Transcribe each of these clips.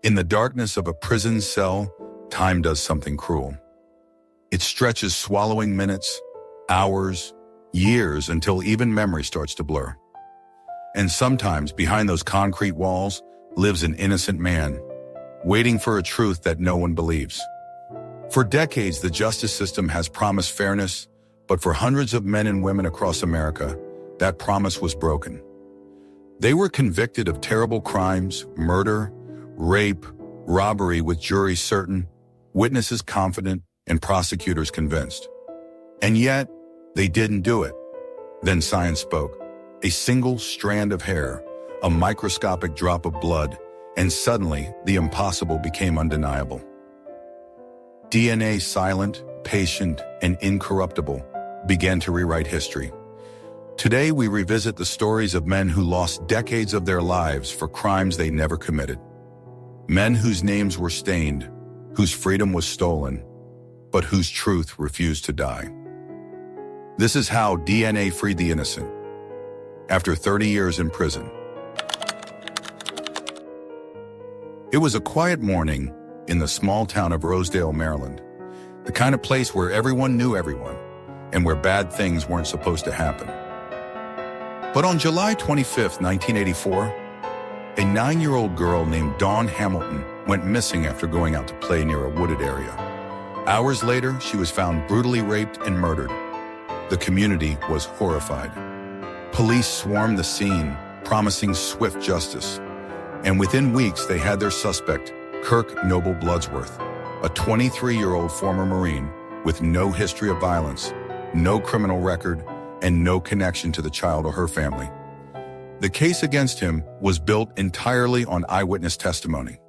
In the darkness of a prison cell, time does something cruel. It stretches, swallowing minutes, hours, years, until even memory starts to blur. And sometimes, behind those concrete walls, lives an innocent man, waiting for a truth that no one believes. For decades, the justice system has promised fairness, but for hundreds of men and women across America, that promise was broken. They were convicted of terrible crimes, murder, rape, robbery, with juries certain, witnesses confident, and prosecutors convinced. And yet, they didn't do it. Then science spoke. A single strand of hair, a microscopic drop of blood, and suddenly the impossible became undeniable. DNA, silent, patient, and incorruptible, began to rewrite history. Today, we revisit the stories of men who lost decades of their lives for crimes they never committed. Men whose names were stained, whose freedom was stolen, but whose truth refused to die. This is how DNA freed the innocent. After 30 years in prison. It was a quiet morning in the small town of Rosedale, Maryland, the kind of place where everyone knew everyone and where bad things weren't supposed to happen. But on July 25, 1984, a 9-year-old girl named Dawn Hamilton went missing after going out to play near a wooded area. Hours later, she was found brutally raped and murdered. The community was horrified. Police swarmed the scene, promising swift justice. And within weeks, they had their suspect, Kirk Bloodsworth, a 23-year-old former Marine with no history of violence, no criminal record, and no connection to the child or her family. The case against him was built entirely on eyewitness testimony.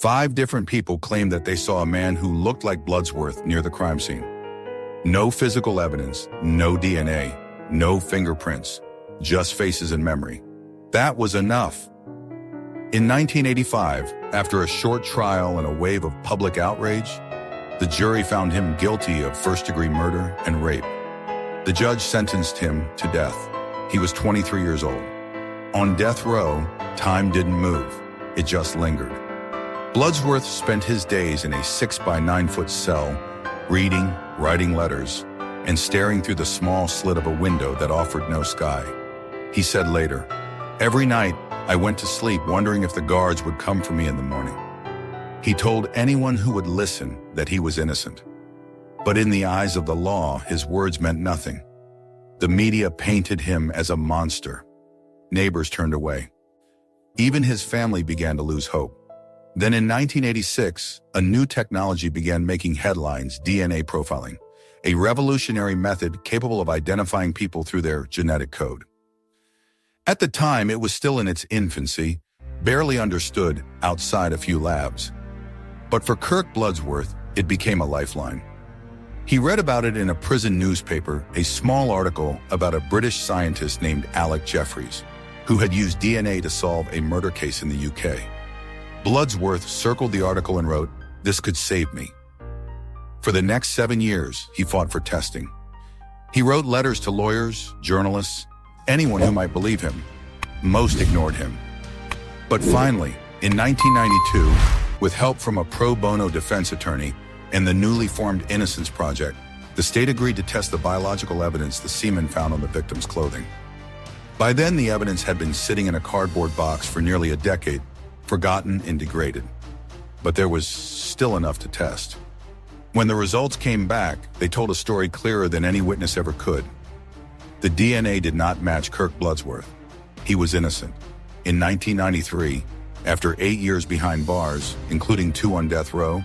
5 different people claimed that they saw a man who looked like Bloodsworth near the crime scene. No physical evidence, no DNA, no fingerprints, just faces and memory. That was enough. In 1985, after a short trial and a wave of public outrage, the jury found him guilty of first-degree murder and rape. The judge sentenced him to death. He was 23 years old. On death row, time didn't move. It just lingered. Bloodsworth spent his days in a 6-by-9-foot cell, reading, writing letters, and staring through the small slit of a window that offered no sky. He said later, "Every night, I went to sleep wondering if the guards would come for me in the morning." He told anyone who would listen that he was innocent. But in the eyes of the law, his words meant nothing. The media painted him as a monster. Neighbors turned away. Even his family began to lose hope. Then in 1986, a new technology began making headlines: DNA profiling, a revolutionary method capable of identifying people through their genetic code. At the time, it was still in its infancy, barely understood outside a few labs. But for Kirk Bloodsworth, it became a lifeline. He read about it in a prison newspaper, a small article about a British scientist named Alec Jeffreys, who had used DNA to solve a murder case in the UK. Bloodsworth circled the article and wrote, "This could save me." For the next 7 years, he fought for testing. He wrote letters to lawyers, journalists, anyone who might believe him. Most ignored him. But finally, in 1992, with help from a pro bono defense attorney and the newly formed Innocence Project, the state agreed to test the biological evidence the semen found on the victim's clothing. By then, the evidence had been sitting in a cardboard box for nearly a decade, forgotten and degraded. But there was still enough to test. When the results came back, they told a story clearer than any witness ever could. The DNA did not match Kirk Bloodsworth. He was innocent. In 1993, after 8 years behind bars, including 2 on death row,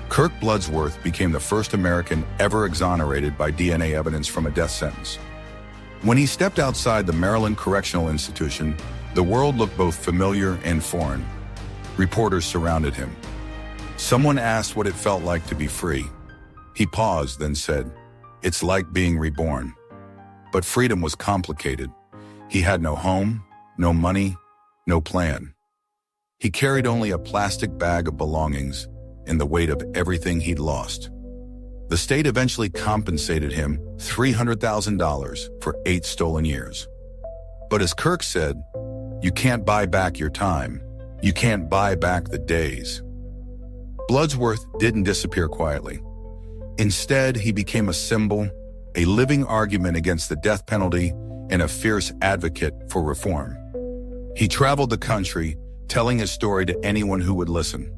Kirk Bloodsworth became the first American ever exonerated by DNA evidence from a death sentence. When he stepped outside the Maryland Correctional Institution, the world looked both familiar and foreign. Reporters surrounded him. Someone asked what it felt like to be free. He paused, then said, "It's like being reborn." But freedom was complicated. He had no home, no money, no plan. He carried only a plastic bag of belongings and the weight of everything he'd lost. The state eventually compensated him $300,000 for 8 stolen years. But as Kirk said, "You can't buy back your time. You can't buy back the days. Bloodsworth didn't disappear quietly. Instead, he became a symbol, a living argument against the death penalty, and a fierce advocate for reform. He traveled the country, telling his story to anyone who would listen.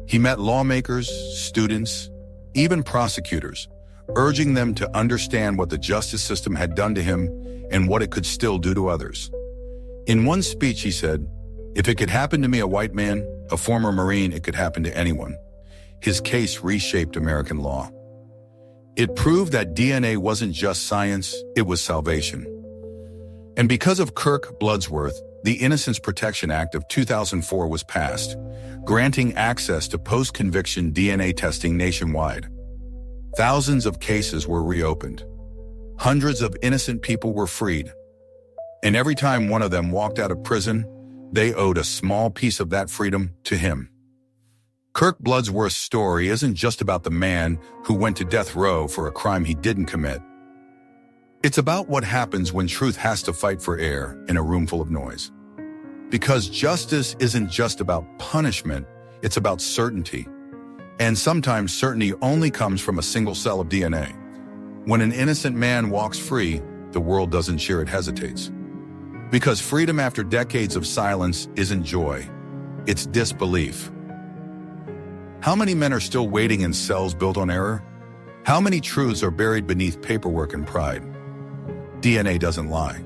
He met lawmakers, students, even prosecutors, urging them to understand what the justice system had done to him and what it could still do to others. In one speech, he said, "If it could happen to me, a white man, a former Marine, it could happen to anyone." His case reshaped American law. It proved that DNA wasn't just science, it was salvation. And because of Kirk Bloodsworth, the Innocence Protection Act of 2004 was passed, granting access to post-conviction DNA testing nationwide. Thousands of cases were reopened. Hundreds of innocent people were freed. And every time one of them walked out of prison, they owed a small piece of that freedom to him. Kirk Bloodsworth's story isn't just about the man who went to death row for a crime he didn't commit. It's about what happens when truth has to fight for air in a room full of noise. Because justice isn't just about punishment, it's about certainty. And sometimes certainty only comes from a single cell of DNA. When an innocent man walks free, the world doesn't cheer, it hesitates. Because freedom after decades of silence isn't joy, it's disbelief. How many men are still waiting in cells built on error? How many truths are buried beneath paperwork and pride? DNA doesn't lie.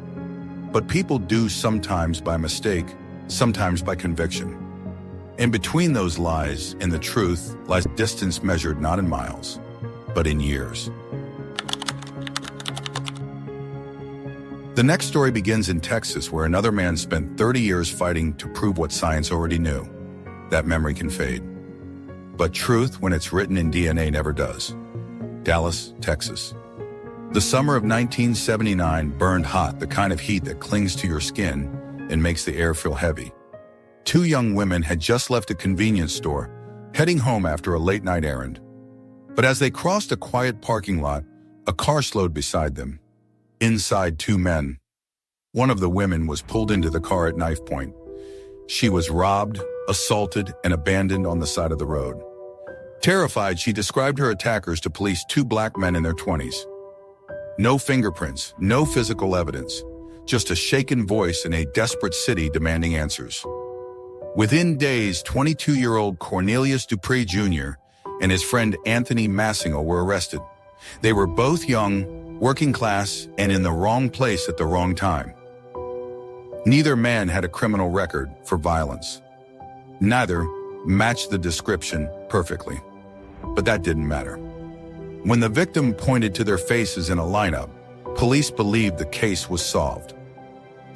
But people do, sometimes by mistake, sometimes by conviction. In between those lies and the truth lies distance measured not in miles, but in years. The next story begins in Texas, where another man spent 30 years fighting to prove what science already knew. That memory can fade. But truth, when it's written in DNA, never does. Dallas, Texas. The summer of 1979 burned hot, the kind of heat that clings to your skin and makes the air feel heavy. Two young women had just left a convenience store, heading home after a late-night errand. But as they crossed a quiet parking lot, a car slowed beside them. Inside, two men. One of the women was pulled into the car at knife point. She was robbed, assaulted, and abandoned on the side of the road. Terrified, she described her attackers to police, two black men in their 20s. No fingerprints, no physical evidence, just a shaken voice in a desperate city demanding answers. Within days, 22-year-old Cornelius Dupree Jr. and his friend Anthony Massingo were arrested. They were both young, working class, and in the wrong place at the wrong time. Neither man had a criminal record for violence. Neither matched the description perfectly. But that didn't matter. When the victim pointed to their faces in a lineup, police believed the case was solved.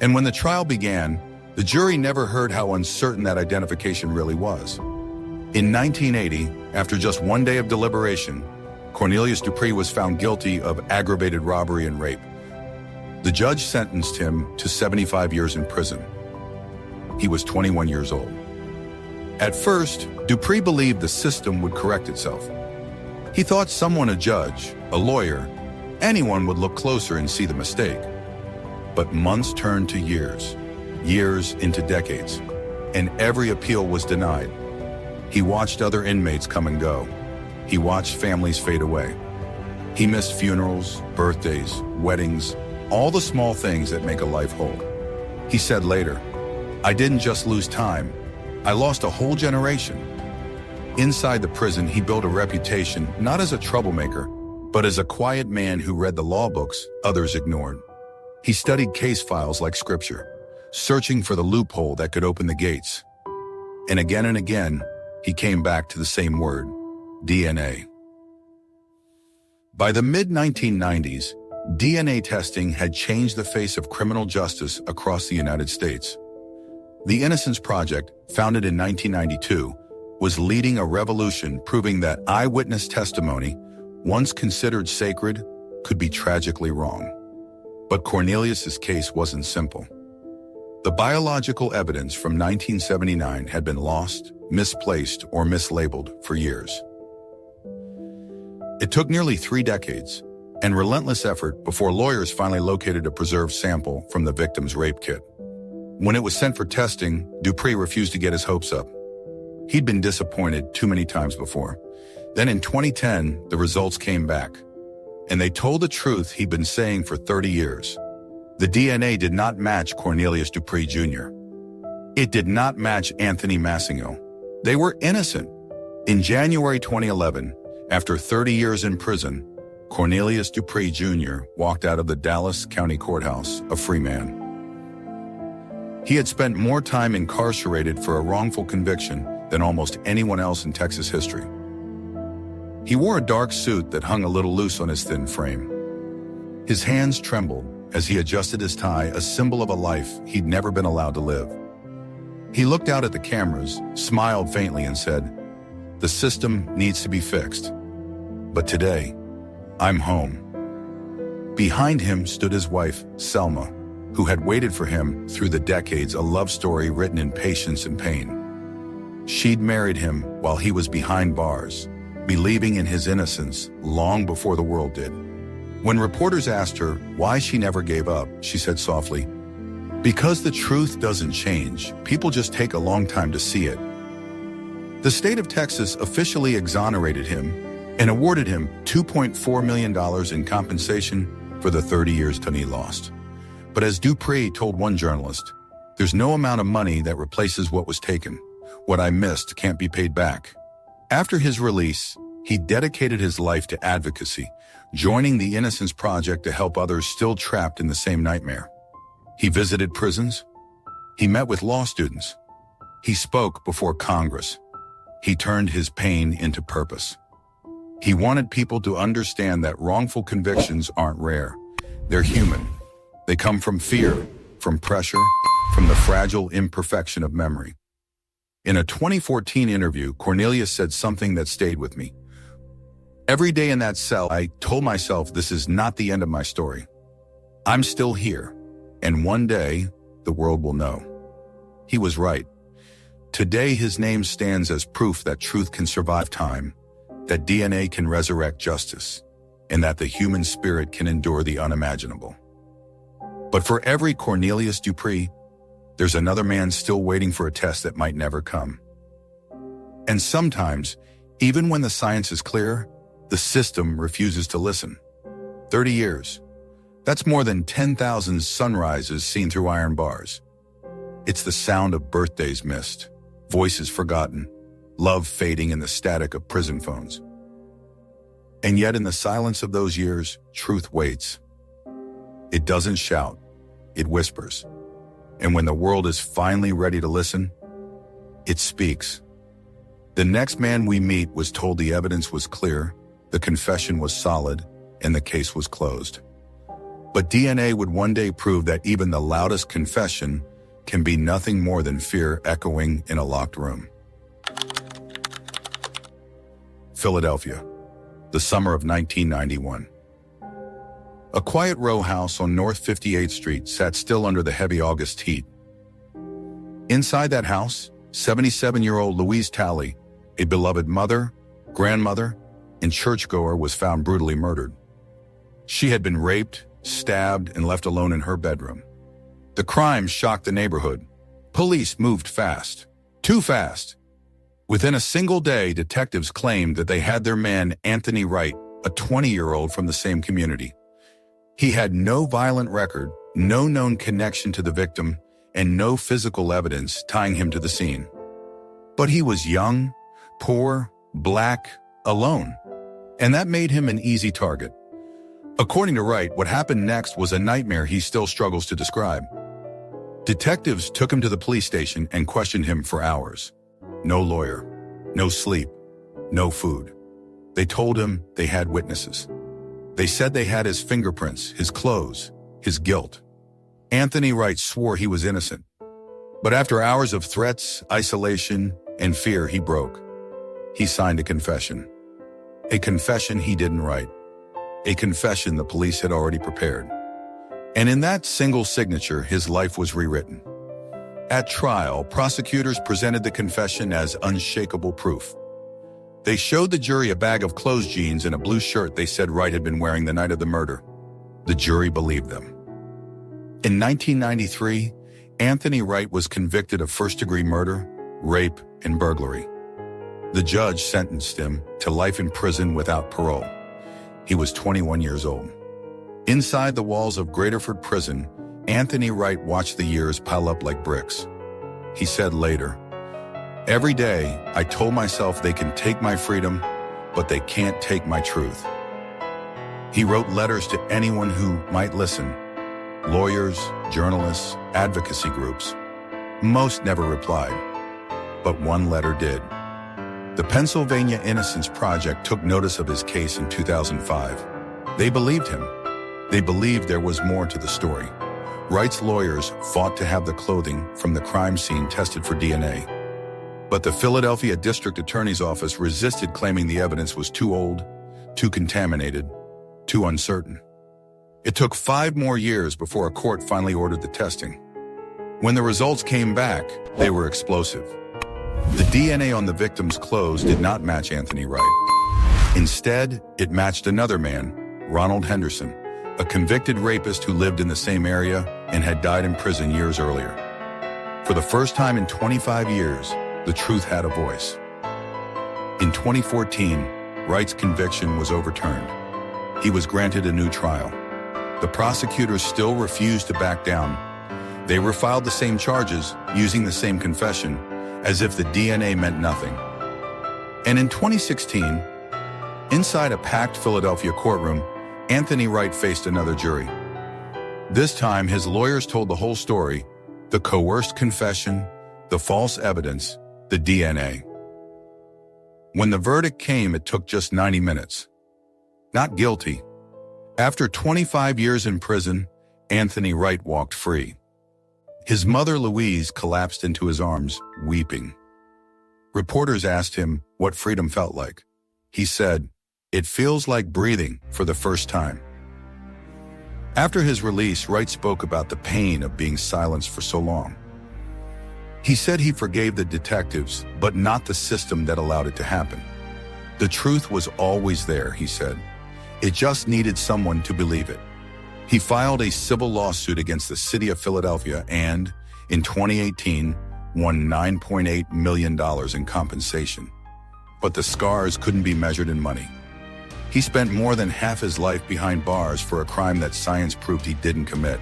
And when the trial began, the jury never heard how uncertain that identification really was. In 1980, after just one day of deliberation, Cornelius Dupree was found guilty of aggravated robbery and rape. The judge sentenced him to 75 years in prison. He was 21 years old. At first, Dupree believed the system would correct itself. He thought someone, a judge, a lawyer, anyone would look closer and see the mistake. But months turned to years, years into decades, and every appeal was denied. He watched other inmates come and go. He watched families fade away. He missed funerals, birthdays, weddings, all the small things that make a life whole. He said later, "I didn't just lose time, I lost a whole generation." Inside the prison, he built a reputation not as a troublemaker, but as a quiet man who read the law books others ignored. He studied case files like scripture, searching for the loophole that could open the gates. And again, he came back to the same word, DNA. By the mid-1990s, DNA testing had changed the face of criminal justice across the United States. The Innocence Project, founded in 1992, was leading a revolution proving that eyewitness testimony, once considered sacred, could be tragically wrong. But Cornelius's case wasn't simple. The biological evidence from 1979 had been lost, misplaced, or mislabeled for years. It took nearly 3 decades and relentless effort before lawyers finally located a preserved sample from the victim's rape kit. When it was sent for testing, Dupree refused to get his hopes up. He'd been disappointed too many times before. Then in 2010, the results came back, and they told the truth he'd been saying for 30 years. The DNA did not match Cornelius Dupree Jr. It did not match Anthony Massingo. They were innocent. In January 2011, after 30 years in prison, Cornelius Dupree Jr. walked out of the Dallas County Courthouse a free man. He had spent more time incarcerated for a wrongful conviction than almost anyone else in Texas history. He wore a dark suit that hung a little loose on his thin frame. His hands trembled as he adjusted his tie, a symbol of a life he'd never been allowed to live. He looked out at the cameras, smiled faintly, and said, "The system needs to be fixed. But today, I'm home." Behind him stood his wife, Selma, who had waited for him through the decades, a love story written in patience and pain. She'd married him while he was behind bars, believing in his innocence long before the world did. When reporters asked her why she never gave up, she said softly, "Because the truth doesn't change, people just take a long time to see it." The state of Texas officially exonerated him and awarded him $2.4 million in compensation for the 30 years Tony lost. But as Dupree told one journalist, "There's no amount of money that replaces what was taken. What I missed can't be paid back." After his release, he dedicated his life to advocacy, joining the Innocence Project to help others still trapped in the same nightmare. He visited prisons. He met with law students. He spoke before Congress. He turned his pain into purpose. He wanted people to understand that wrongful convictions aren't rare. They're human. They come from fear, from pressure, from the fragile imperfection of memory. In a 2014 interview, Cornelius said something that stayed with me. "Every day in that cell, I told myself this is not the end of my story. I'm still here, and one day the world will know." He was right. Today his name stands as proof that truth can survive time, that DNA can resurrect justice, and that the human spirit can endure the unimaginable. But for every Cornelius Dupree, there's another man still waiting for a test that might never come. And sometimes, even when the science is clear, the system refuses to listen. 30 years. That's more than 10,000 sunrises seen through iron bars. It's the sound of birthdays missed, voices forgotten, love fading in the static of prison phones. And yet in the silence of those years, truth waits. It doesn't shout, it whispers. And when the world is finally ready to listen, it speaks. The next man we meet was told the evidence was clear, the confession was solid, and the case was closed. But DNA would one day prove that even the loudest confession can be nothing more than fear echoing in a locked room. Philadelphia, the summer of 1991. A quiet row house on North 58th Street sat still under the heavy August heat. Inside that house, 77-year-old Louise Talley, a beloved mother, grandmother, and churchgoer, was found brutally murdered. She had been raped, stabbed, and left alone in her bedroom. The crime shocked the neighborhood. Police moved fast. Too fast. Within a single day, detectives claimed that they had their man Anthony Wright, a 20-year-old from the same community. He had no violent record, no known connection to the victim, and no physical evidence tying him to the scene. But he was young, poor, black, alone, and that made him an easy target. According to Wright, what happened next was a nightmare he still struggles to describe. Detectives took him to the police station and questioned him for hours. No lawyer, no sleep, no food. They told him they had witnesses. They said they had his fingerprints, his clothes, his guilt. Anthony Wright swore he was innocent. But after hours of threats, isolation, and fear, he broke. He signed a confession. A confession he didn't write. A confession the police had already prepared. And in that single signature, his life was rewritten. At trial, prosecutors presented the confession as unshakable proof. They showed the jury a bag of clothes jeans and a blue shirt they said Wright had been wearing the night of the murder. The jury believed them. In 1993, Anthony Wright was convicted of first-degree murder, rape, and burglary. The judge sentenced him to life in prison without parole. He was 21 years old. Inside the walls of Graterford Prison, Anthony Wright watched the years pile up like bricks. He said later, "Every day, I told myself they can take my freedom, but they can't take my truth." He wrote letters to anyone who might listen. Lawyers, journalists, advocacy groups. Most never replied, but one letter did. The Pennsylvania Innocence Project took notice of his case in 2005. They believed him. They believed there was more to the story. Wright's lawyers fought to have the clothing from the crime scene tested for DNA. But the Philadelphia District Attorney's Office resisted, claiming the evidence was too old, too contaminated, too uncertain. It took 5 more years before a court finally ordered the testing. When the results came back, they were explosive. The DNA on the victim's clothes did not match Anthony Wright. Instead, it matched another man, Ronald Henderson, a convicted rapist who lived in the same area and had died in prison years earlier. For the first time in 25 years, the truth had a voice. In 2014, Wright's conviction was overturned. He was granted a new trial. The prosecutors still refused to back down. They refiled the same charges, using the same confession, as if the DNA meant nothing. And in 2016, inside a packed Philadelphia courtroom, Anthony Wright faced another jury. This time, his lawyers told the whole story: the coerced confession, the false evidence, the DNA. When the verdict came, it took just 90 minutes. Not guilty. After 25 years in prison, Anthony Wright walked free. His mother, Louise, collapsed into his arms, weeping. Reporters asked him what freedom felt like. He said, "It feels like breathing for the first time." After his release, Wright spoke about the pain of being silenced for so long. He said he forgave the detectives, but not the system that allowed it to happen. The truth was always there, he said. It just needed someone to believe it. He filed a civil lawsuit against the city of Philadelphia and, in 2018, won $9.8 million in compensation. But the scars couldn't be measured in money. He spent more than half his life behind bars for a crime that science proved he didn't commit.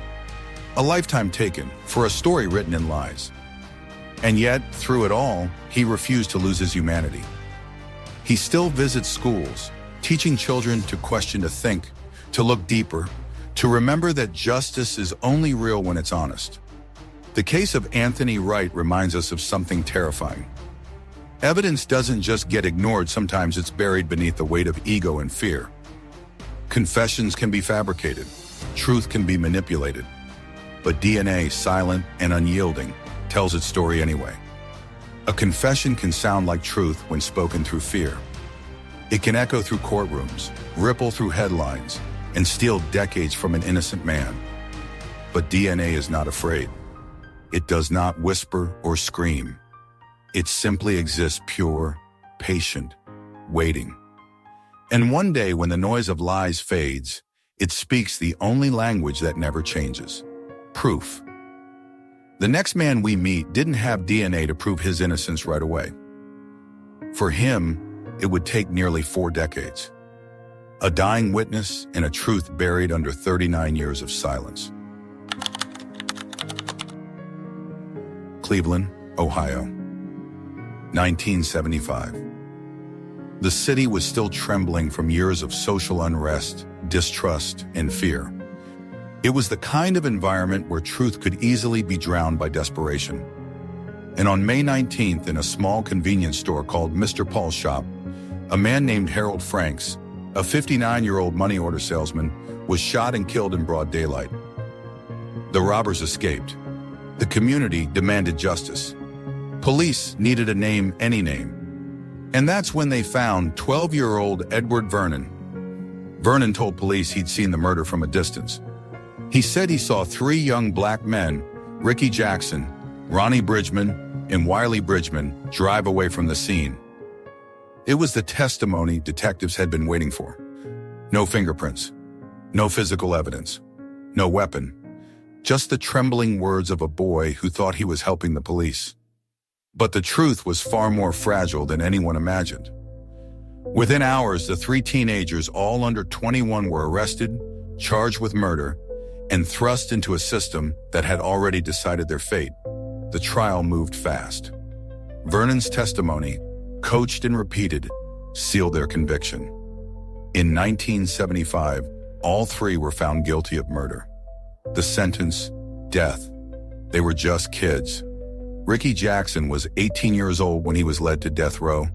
A lifetime taken for a story written in lies. And yet, through it all, he refused to lose his humanity. He still visits schools, teaching children to question, to think, to look deeper, to remember that justice is only real when it's honest. The case of Anthony Wright reminds us of something terrifying. Evidence doesn't just get ignored, sometimes it's buried beneath the weight of ego and fear. Confessions can be fabricated, truth can be manipulated, but DNA, silent and unyielding, tells its story anyway. A confession can sound like truth when spoken through fear. It can echo through courtrooms, ripple through headlines, and steal decades from an innocent man. But DNA is not afraid. It does not whisper or scream. It simply exists, pure, patient, waiting. And one day, when the noise of lies fades, it speaks the only language that never changes: proof. The next man we meet didn't have DNA to prove his innocence right away. For him, it would take nearly 4 decades. A dying witness and a truth buried under 39 years of silence. Cleveland, Ohio, 1975. The city was still trembling from years of social unrest, distrust, and fear. It was the kind of environment where truth could easily be drowned by desperation. And on May 19th, in a small convenience store called Mr. Paul's Shop, a man named Harold Franks, a 59-year-old money order salesman, was shot and killed in broad daylight. The robbers escaped. The community demanded justice. Police needed a name, any name. And that's when they found 12-year-old Edward Vernon. Vernon told police he'd seen the murder from a distance. He said he saw 3 young black men, Ricky Jackson, Ronnie Bridgman, and Wiley Bridgman, drive away from the scene. It was the testimony detectives had been waiting for. No fingerprints, no physical evidence, no weapon, just the trembling words of a boy who thought he was helping the police. But the truth was far more fragile than anyone imagined. Within hours, the three teenagers, all under 21, were arrested, charged with murder, and thrust into a system that had already decided their fate. The trial moved fast. Vernon's testimony, coached and repeated, sealed their conviction. In 1975, all three were found guilty of murder. The sentence, death. They were just kids. Ricky Jackson was 18 years old when he was led to death row.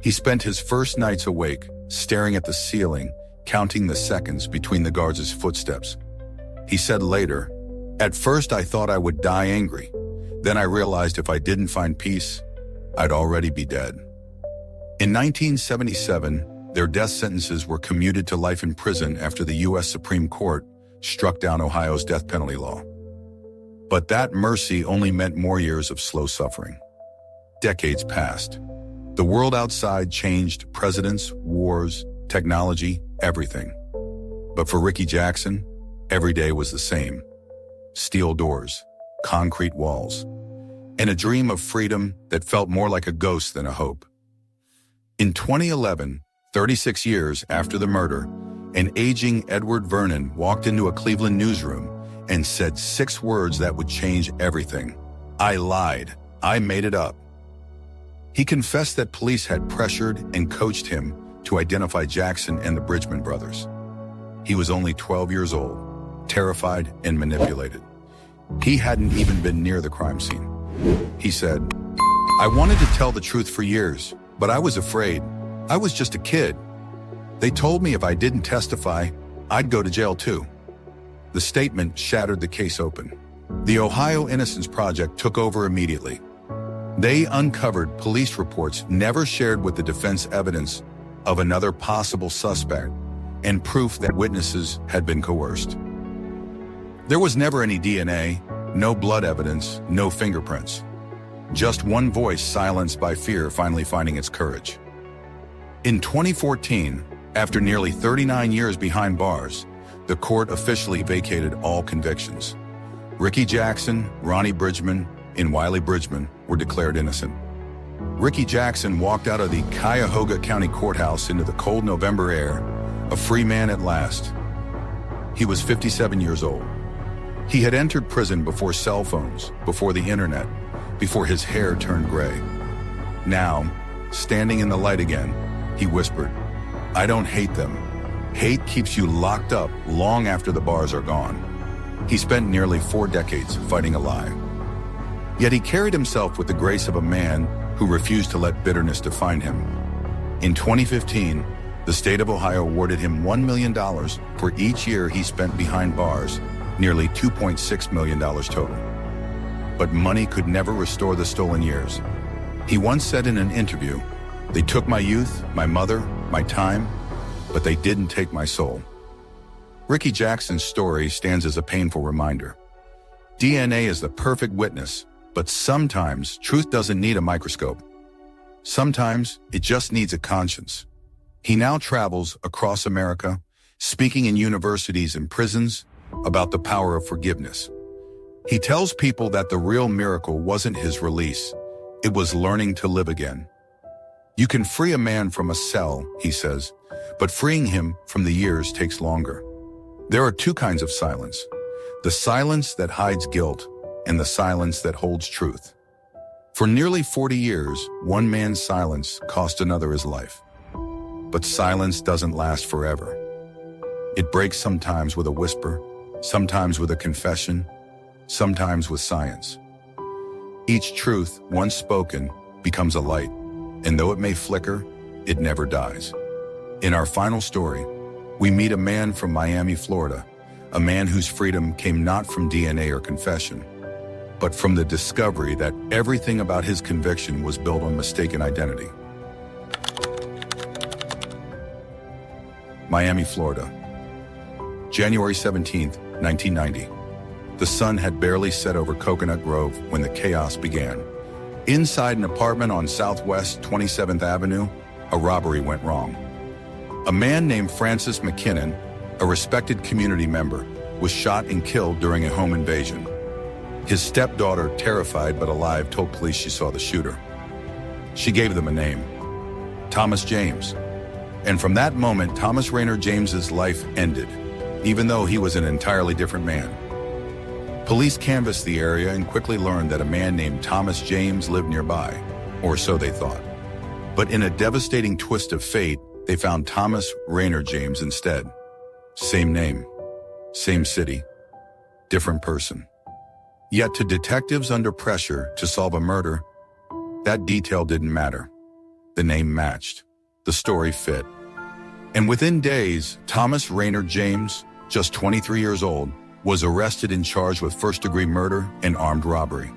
He spent his first nights awake, staring at the ceiling, counting the seconds between the guards' footsteps. He said later, "At first I thought I would die angry. Then I realized if I didn't find peace, I'd already be dead." In 1977, their death sentences were commuted to life in prison after the U.S. Supreme Court struck down Ohio's death penalty law. But that mercy only meant more years of slow suffering. Decades passed. The world outside changed: presidents, wars, technology, everything. But for Ricky Jackson, every day was the same. Steel doors, concrete walls, and a dream of freedom that felt more like a ghost than a hope. In 2011, 36 years after the murder, an aging Edward Vernon walked into a Cleveland newsroom and said 6 words that would change everything. "I lied. I made it up." He confessed that police had pressured and coached him to identify Jackson and the Bridgman brothers. He was only 12 years old, terrified and manipulated. He hadn't even been near the crime scene. He said, "I wanted to tell the truth for years, but I was afraid. I was just a kid. They told me if I didn't testify, I'd go to jail too." The statement shattered the case open. The Ohio Innocence Project took over immediately. They uncovered police reports never shared with the defense, evidence of another possible suspect, and proof that witnesses had been coerced. There was never any DNA, no blood evidence, no fingerprints. Just one voice silenced by fear finally finding its courage. In 2014, after nearly 39 years behind bars, the court officially vacated all convictions. Ricky Jackson, Ronnie Bridgman, and Wiley Bridgman were declared innocent. Ricky Jackson walked out of the Cuyahoga County Courthouse into the cold November air, a free man at last. He was 57 years old. He had entered prison before cell phones, before the internet, before his hair turned gray. Now, standing in the light again, he whispered, "I don't hate them. Hate keeps you locked up long after the bars are gone." He spent nearly 4 decades fighting a lie. Yet he carried himself with the grace of a man who refused to let bitterness define him. In 2015, the state of Ohio awarded him $1 million for each year he spent behind bars, nearly $2.6 million total. But money could never restore the stolen years. He once said in an interview, "They took my youth, my mother, my time, but they didn't take my soul." Ricky Jackson's story stands as a painful reminder. DNA is the perfect witness, but sometimes truth doesn't need a microscope. Sometimes it just needs a conscience. He now travels across America, speaking in universities and prisons about the power of forgiveness. He tells people that the real miracle wasn't his release, it was learning to live again. You can free a man from a cell, he says, but freeing him from the years takes longer. There are 2 kinds of silence: the silence that hides guilt and the silence that holds truth. For nearly 40 years, one man's silence cost another his life. But silence doesn't last forever. It breaks sometimes with a whisper, sometimes with a confession, sometimes with science. Each truth, once spoken, becomes a light, and though it may flicker, it never dies. In our final story, we meet a man from Miami, Florida, a man whose freedom came not from DNA or confession, but from the discovery that everything about his conviction was built on mistaken identity. Miami, Florida. January 17th, 1990. The sun had barely set over Coconut Grove when the chaos began. Inside an apartment on Southwest 27th Avenue, a robbery went wrong. A man named Francis McKinnon, a respected community member, was shot and killed during a home invasion. His stepdaughter, terrified but alive, told police she saw the shooter. She gave them a name: Thomas James. And from that moment, Thomas Raynard James's life ended, even though he was an entirely different man. Police canvassed the area and quickly learned that a man named Thomas James lived nearby, or so they thought. But in a devastating twist of fate, they found Thomas Raynard James instead. Same name, same city, different person. Yet to detectives under pressure to solve a murder, that detail didn't matter. The name matched. The story fit. And within days, Thomas Raynard James, just 23 years old, was arrested and charged with first-degree murder and armed robbery.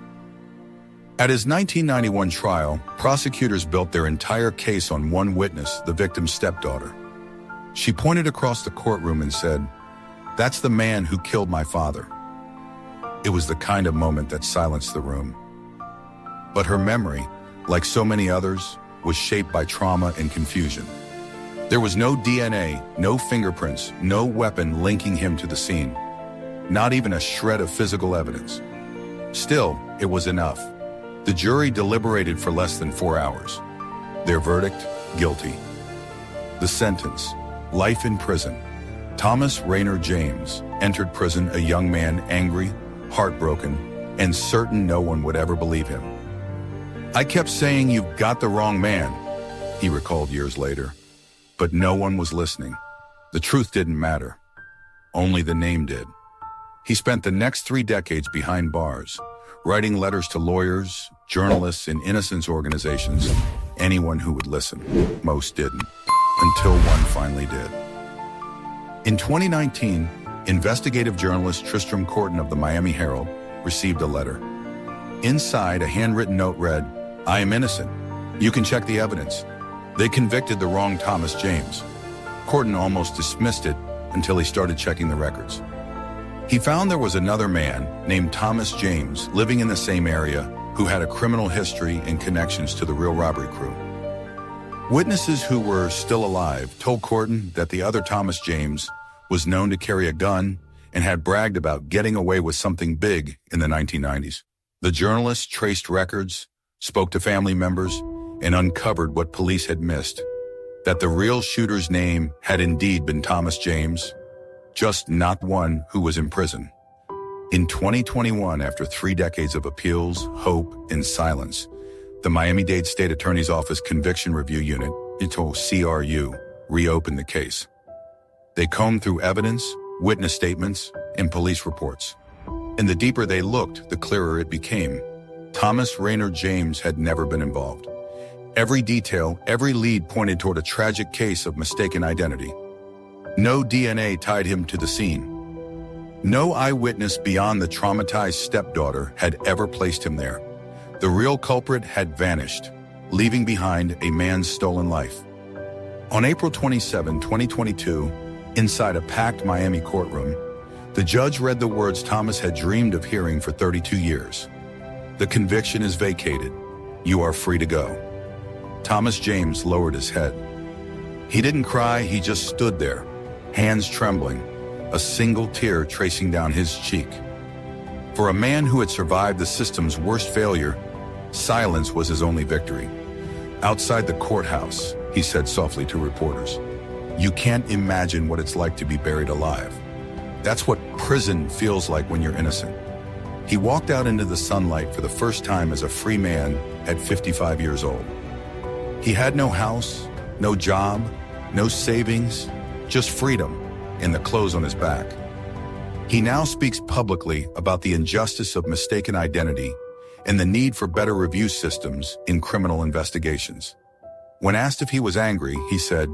At his 1991 trial, prosecutors built their entire case on one witness, the victim's stepdaughter. She pointed across the courtroom and said, "That's the man who killed my father." It was the kind of moment that silenced the room. But her memory, like so many others, was shaped by trauma and confusion. There was no DNA, no fingerprints, no weapon linking him to the scene. Not even a shred of physical evidence. Still, it was enough. The jury deliberated for less than 4 hours. Their verdict: guilty. The sentence: life in prison. Thomas Raynard James entered prison a young man, angry, heartbroken, and certain no one would ever believe him. "I kept saying, 'You've got the wrong man,'" he recalled years later. But no one was listening. The truth didn't matter. Only the name did. He spent the next 3 decades behind bars, writing letters to lawyers, journalists, and innocence organizations, anyone who would listen. Most didn't, until one finally did. In 2019, investigative journalist Tristram Corton of the Miami Herald received a letter. Inside, a handwritten note read, "I am innocent. You can check the evidence. They convicted the wrong Thomas James." Corton almost dismissed it until he started checking the records. He found there was another man named Thomas James living in the same area who had a criminal history and connections to the real robbery crew. Witnesses who were still alive told Corton that the other Thomas James was known to carry a gun and had bragged about getting away with something big in the 1990s. The journalist traced records, spoke to family members, and uncovered what police had missed: that the real shooter's name had indeed been Thomas James, just not one who was in prison. In 2021, after 3 decades of appeals, hope, and silence, the Miami-Dade State Attorney's Office Conviction Review Unit, CRU, reopened the case. They combed through evidence, witness statements, and police reports. And the deeper they looked, the clearer it became. Thomas Raynard James had never been involved. Every detail, every lead pointed toward a tragic case of mistaken identity. No DNA tied him to the scene. No eyewitness beyond the traumatized stepdaughter had ever placed him there. The real culprit had vanished, leaving behind a man's stolen life. On April 27, 2022, inside a packed Miami courtroom, the judge read the words Thomas had dreamed of hearing for 32 years. "The conviction is vacated. You are free to go." Thomas James lowered his head. He didn't cry, he just stood there, hands trembling, a single tear tracing down his cheek. For a man who had survived the system's worst failure, silence was his only victory. "Outside the courthouse," he said softly to reporters, "you can't imagine what it's like to be buried alive. That's what prison feels like when you're innocent." He walked out into the sunlight for the first time as a free man at 55 years old. He had no house, no job, no savings, just freedom and the clothes on his back. He now speaks publicly about the injustice of mistaken identity and the need for better review systems in criminal investigations. When asked if he was angry, he said,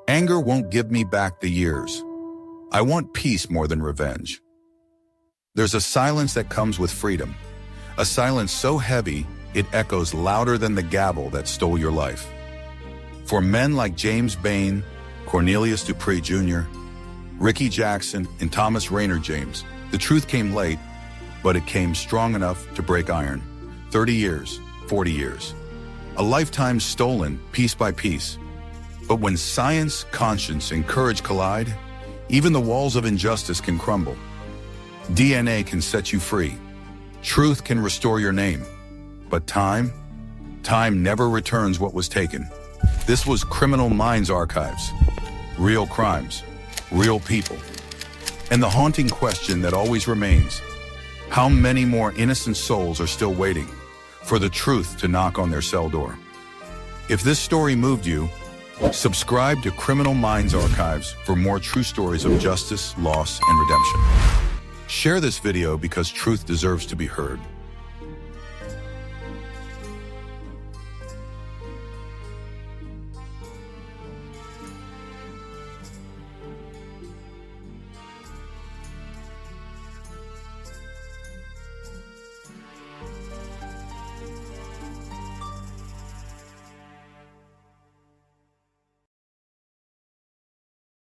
"Anger won't give me back the years. I want peace more than revenge." There's a silence that comes with freedom, a silence so heavy it echoes louder than the gavel that stole your life. For men like James Bain, Cornelius Dupree Jr., Ricky Jackson, and Thomas Raynard James, the truth came late, but it came strong enough to break iron. 30 years, 40 years. A lifetime stolen piece by piece. But when science, conscience, and courage collide, Even the walls of injustice can crumble. DNA can set you free. Truth can restore your name. But time never returns what was taken. This was Criminal Minds Archives. Real crimes, real people. And the haunting question that always remains: how many more innocent souls are still waiting for the truth to knock on their cell door? If this story moved you, subscribe to Criminal Minds Archives for more true stories of justice, loss, and redemption. Share this video because truth deserves to be heard.